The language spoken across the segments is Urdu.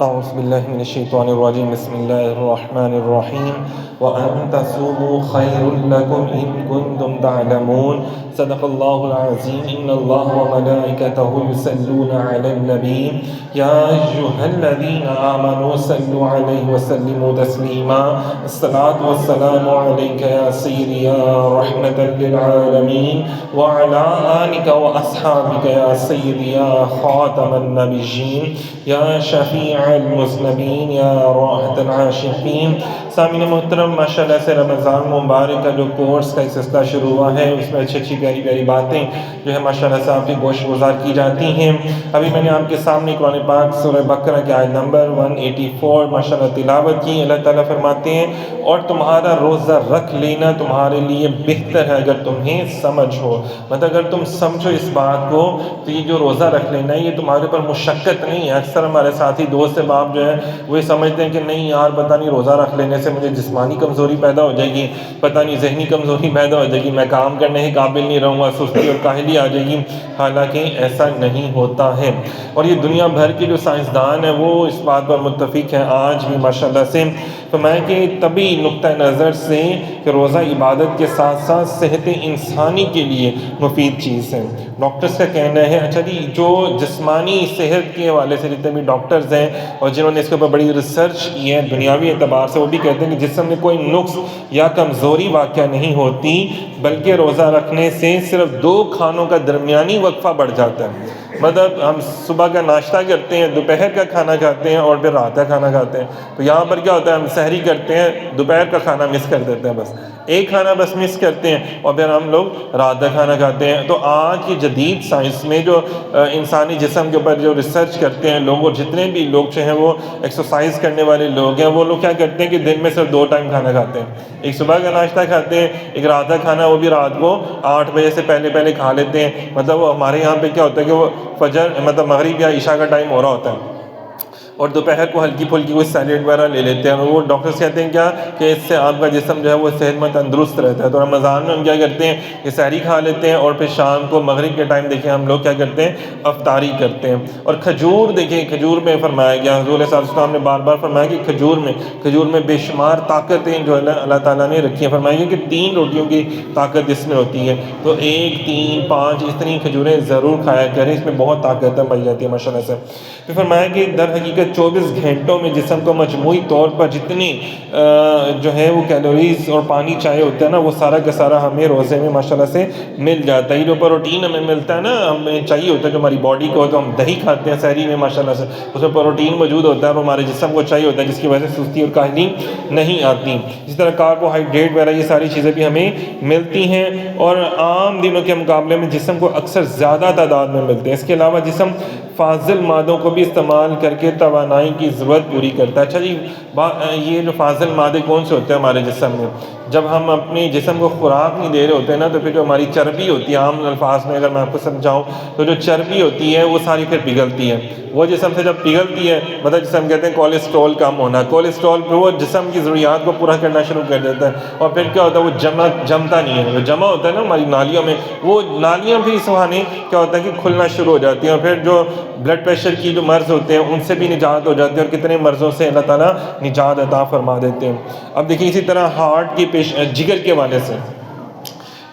اعوذ باللہ من الشیطان الرجیم بسم اللہ الرحمن الرحیم وَأَن تَصُومُوا خَيْرٌ لَكُمْ إِن كُنتُمْ تَعْلَمُونَ صدق اللہ العظیم ان اللہ وملائکتہ یصلون علی النبی یا ایھا الذین آمنوا صلوا علیہ وسلموا تسلیما الصلاۃ والسلام علیک یا سیدی یا رحمۃ للعالمین وعلی آلک واصحابک یا سیدی یا خاتم النبیین یا شفیع المذنبین یا راحت العاشقین۔ سامعین محترم، ماشاءاللہ سے رمضان مبارک کا جو کورس کا ایک سلسلہ شروع ہوا ہے، اس میں اچھی پیاری پیاری باتیں جو ہے ماشاءاللہ سے آپ کی گوش گزار کی جاتی ہیں۔ ابھی میں نے آپ کے سامنے قرآن پاک سورہ بقرہ کی آیت نمبر 184 ماشاءاللہ تلاوت کی۔ اللہ تعالیٰ فرماتے ہیں اور تمہارا روزہ رکھ لینا تمہارے لیے بہتر ہے اگر تمہیں سمجھ ہو، مطلب اگر تم سمجھو اس بات کو تو یہ جو روزہ رکھ لینا ہے یہ تمہارے اوپر مشقت نہیں ہے۔ اکثر ہمارے ساتھی دوست احباب جو ہے وہ سمجھتے ہیں کہ نہیں یار پتہ نہیں روزہ رکھ لینے سے مجھے جسمانی کمزوری پیدا ہو جائے گی، پتہ نہیں ذہنی کمزوری پیدا ہو جائے گی، میں کام کرنے کے قابل نہیں رہوں گا، سستی اور کاہلی آ جائے گی۔ حالانکہ ایسا نہیں ہوتا ہے، اور یہ دنیا بھر کے جو سائنسدان ہیں وہ اس بات پر متفق ہیں آج بھی ماشاءاللہ سے۔ فرمایا کہ طبی نقطہ نظر سے کہ روزہ عبادت کے ساتھ ساتھ صحت انسانی کے لیے مفید چیز ہے۔ ڈاکٹرز کا کہنا ہے، اچھا جی، جو جسمانی صحت کے حوالے سے جتنے بھی ڈاکٹرز ہیں اور جنہوں نے اس کے اوپر بڑی ریسرچ کی ہے دنیاوی اعتبار سے، وہ بھی کہتے ہیں کہ جسم میں کوئی نقص یا کمزوری واقع نہیں ہوتی، بلکہ روزہ رکھنے سے صرف 2 کھانوں کا درمیانی وقفہ بڑھ جاتا ہے۔ مطلب ہم صبح کا ناشتہ کرتے ہیں، دوپہر کا کھانا کھاتے ہیں اور پھر رات کا کھانا کھاتے ہیں، تو یہاں پر کیا ہوتا ہے، ہم سحری کرتے ہیں، دوپہر کا کھانا مس کر دیتے ہیں، بس ایک کھانا بس مس کرتے ہیں اور پھر ہم لوگ رات کا کھانا کھاتے ہیں۔ تو آج کی جدید سائنس میں جو انسانی جسم کے اوپر جو ریسرچ کرتے ہیں لوگ، اور جتنے بھی لوگ جو ہیں وہ ایکسرسائز کرنے والے لوگ ہیں، وہ لوگ کیا کرتے ہیں کہ دن میں صرف 2 ٹائم کھانا کھاتے ہیں، ایک صبح کا ناشتہ کھاتے ہیں، ایک رات کا کھانا، وہ بھی رات کو 8 بجے سے پہلے کھا لیتے ہیں۔ مطلب وہ ہمارے یہاں پہ کیا ہوتا ہے کہ وہ فجر مطلب مغرب یا عشاء کا ٹائم ہو رہا ہوتا ہے، اور دوپہر کو ہلکی پھلکی کوئی سیلیڈ وغیرہ لے لیتے ہیں، اور وہ ڈاکٹرز کہتے ہیں کیا کہ اس سے آپ کا جسم جو ہے وہ صحت مند تندرست رہتا ہے۔ تو رمضان میں ہم کیا کرتے ہیں کہ سحری کھا لیتے ہیں، اور پھر شام کو مغرب کے ٹائم دیکھیں ہم لوگ کیا کرتے ہیں، افطاری کرتے ہیں۔ اور کھجور دیکھیں، کھجور میں فرمایا گیا، حضور صلی اللہ علیہ وسلم نے بار بار فرمایا کہ کھجور میں بے شمار طاقتیں جو ہے اللہ تعالیٰ نے رکھی ہیں۔ فرمایا کہ 3 روٹیوں کی طاقت اس میں ہوتی ہے، تو 1، 3، 5 اس طرح کھجوریں ضرور کھایا کریں، اس میں بہت طاقتیں پائی جاتی ہے ماشاءاللہ سے۔ پھر فرمایا کہ در حقیقت 24 گھنٹوں میں جسم کو مجموعی طور پر جتنی جو ہے وہ کیلوریز اور پانی چاہیے ہوتا ہے نا، وہ سارا کا سارا ہمیں روزے میں ماشاءاللہ سے مل جاتا ہے۔ جو پروٹین ہمیں ملتا ہے نا، ہمیں چاہیے ہوتا ہے جو ہماری باڈی کو، تو ہم دہی کھاتے ہیں سحری میں ماشاءاللہ سے، اس میں پروٹین موجود ہوتا ہے اور ہمارے جسم کو چاہیے ہوتا ہے، جس کی وجہ سے سستی اور کاہلی نہیں آتی۔ اسی طرح کاربوہائیڈریٹ وغیرہ یہ ساری چیزیں بھی ہمیں ملتی ہیں، اور عام دنوں کے مقابلے میں جسم کو اکثر زیادہ تعداد میں ملتے ہیں۔ اس کے علاوہ جسم فاضل مادوں کو بھی استعمال کر کے توانائی کی ضرورت پوری کرتا ہے۔ اچھا جی، یہ جو فاضل مادے کون سے ہوتے ہیں ہمارے جسم میں؟ جب ہم اپنے جسم کو خوراک نہیں دے رہے ہوتے ہیں نا، تو پھر جو ہماری چربی ہوتی ہے، عام الفاظ میں اگر میں آپ کو سمجھاؤں تو جو چربی ہوتی ہے وہ ساری پھر پگھلتی ہے۔ وہ جسم سے جب پگھلتی ہے، مطلب جسے ہم کہتے ہیں کولیسٹرول کم ہونا، کولیسٹرول پھر وہ جسم کی ضروریات کو پورا کرنا شروع کر دیتا ہے، اور پھر کیا ہوتا ہے وہ جمتا نہیں ہے، جو جمع ہوتا ہے نا ہماری نالیوں میں، وہ نالیاں بھی اس بہانے کیا ہوتا ہے کہ کھلنا شروع ہو جاتی ہیں، اور پھر جو بلڈ پریشر کی جو مرض ہوتے ہیں ان سے بھی نجات ہو جاتی ہے، اور کتنے مرضوں سے اللہ تعالیٰ نجات عطا فرما دیتے ہیں۔ اب دیکھیں اسی طرح ہارٹ کی جگر کے حوالے سے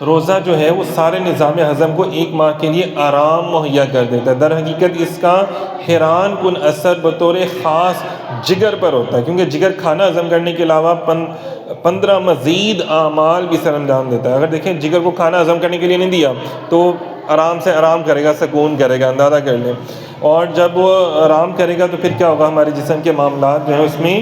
روزہ جو ہے وہ سارے نظام ہضم کو 1 ماہ کے لیے آرام مہیا کر دیتا ہے۔ در حقیقت اس کا حیران کن اثر بطور خاص جگر پر ہوتا ہے، کیونکہ جگر کھانا ہضم کرنے کے علاوہ 15 مزید اعمال بھی سر انجام دیتا ہے۔ اگر دیکھیں جگر کو کھانا ہضم کرنے کے لیے نہیں دیا تو آرام سے آرام کرے گا، سکون کرے گا، اندازہ کر لیں، اور جب وہ آرام کرے گا تو پھر کیا ہوگا، ہمارے جسم کے معاملات جو ہیں اس میں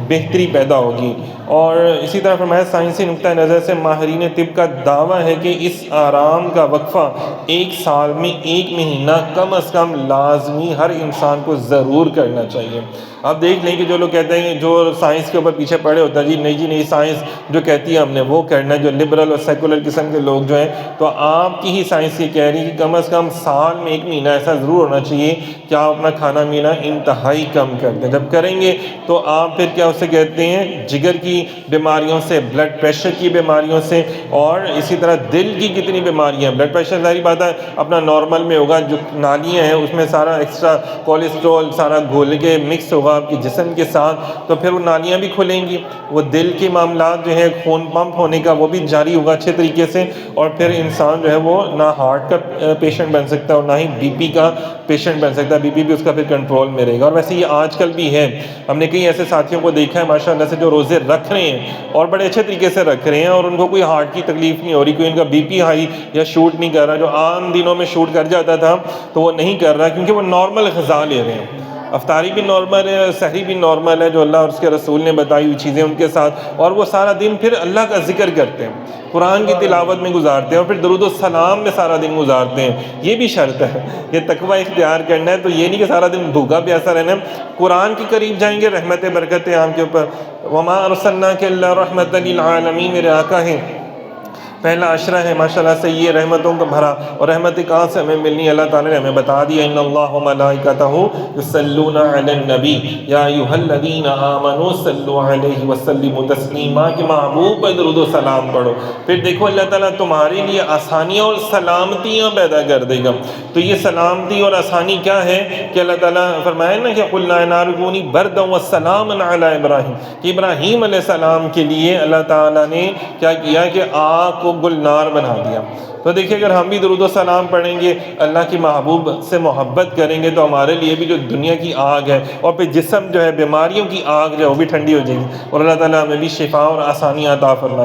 بہتری پیدا ہوگی۔ اور اسی طرح فرمایا سائنسی نقطہ نظر سے ماہرین طب کا دعویٰ ہے کہ اس آرام کا وقفہ 1 سال میں 1 مہینہ کم از کم لازمی ہر انسان کو ضرور کرنا چاہیے۔ آپ دیکھ لیں کہ جو لوگ کہتے ہیں جو سائنس کے اوپر پیچھے پڑے ہوتا ہے، جی نہیں سائنس جو کہتی ہے ہم نے وہ کرنا ہے، جو لبرل اور سیکولر قسم کے لوگ جو ہیں، تو آپ کی ہی سائنس یہ کہہ رہی ہے کہ کم از کم سال میں 1 مہینہ ایسا ضرور ہونا چاہیے کہ آپ اپنا کھانا پینا انتہائی کم کر دیں. جب کریں گے تو آپ پھر کیا اسے کہتے ہیں جگر کی بیماریوں سے، بلڈ پریشر کی بیماریوں سے، اور اسی طرح دل کی کتنی بیماریاں. بلڈ پریشر ظاہری بات ہے اپنا نارمل میں ہوگا، جو نالیاں ہیں اس میں سارا ایکسٹرا کولیسٹرول سارا گھول کے مکس ہوگا آپ کے جسم کے ساتھ، تو پھر وہ نالیاں بھی کھلیں گی، وہ دل کے معاملات جو ہے خون پمپ ہونے کا وہ بھی جاری ہوگا اچھے طریقے سے، اور پھر انسان جو ہے وہ نہ ہارٹ کا پیشنٹ بن سکتا ہے اور نہ ہی بی پی کا پیشنٹ بن سکتا ہے. بی پی بھی اس کا پھر کنٹرول میں رہے گا. اور ویسے یہ آج کل بھی ہے، ہم نے کئی ایسے ساتھیوں کو دیکھا ہے ماشاءاللہ سے جو روزے رکھ رہے ہیں اور بڑے اچھے طریقے سے رکھ رہے ہیں اور ان کو کوئی ہارٹ کی تکلیف نہیں ہو رہی، کوئی ان کا بی پی ہائی یا شوٹ نہیں کر رہا. جو عام دنوں میں شوٹ کر جاتا تھا تو وہ نہیں کر رہا کیونکہ وہ نارمل غذا لے رہے ہیں. افطاری بھی نارمل ہے، سحری بھی نارمل ہے، جو اللہ اور اس کے رسول نے بتائی ہوئی چیزیں ان کے ساتھ، اور وہ سارا دن پھر اللہ کا ذکر کرتے ہیں، قرآن کی تلاوت میں گزارتے ہیں، اور پھر درود و سلام میں سارا دن گزارتے ہیں. یہ بھی شرط ہے، یہ تقوی اختیار کرنا ہے. تو یہ نہیں کہ سارا دن بھوکا پیاسا رہنا ہے، قرآن کے قریب جائیں گے رحمت برکتیں آپ کے اوپر. وما ارسلناک الا رحمۃ للعالمین میرے آقا ہیں. پہلا عشرہ ہے ماشاءاللہ سے یہ رحمتوں کا بھرا، اور رحمت کہاں سے ہمیں ملنی؟ اللہ تعالیٰ نے ہمیں بتا دیا ان اللہ وملائکتہ یصلون علی النبی یا ایھا الذین آمنوا صلوا علیہ وسلموا تسلیما، کہ محبوب پر درود و سلام پڑھو. پھر دیکھو اللہ تعالیٰ تمہارے لیے آسانیاں اور سلامتیاں پیدا کر دے گا. تو یہ سلامتی اور آسانی کیا ہے کہ اللہ تعالیٰ فرمائے نا کہ قل لا نار کونی بردا وسلاما علی ابراہیم، کہ ابراہیم علیہ السلام کے لیے اللہ تعالیٰ نے کیا کیا کہ آگ کو گلنار بنا دیا. تو دیکھیں اگر ہم بھی درود و سلام پڑھیں گے، اللہ کی محبوب سے محبت کریں گے، تو ہمارے لیے بھی جو دنیا کی آگ ہے اور پھر جسم جو ہے بیماریوں کی آگ جو ہے وہ بھی ٹھنڈی ہو جائے گی، اور اللہ تعالیٰ ہمیں بھی شفا اور آسانیاں عطا فرمائے.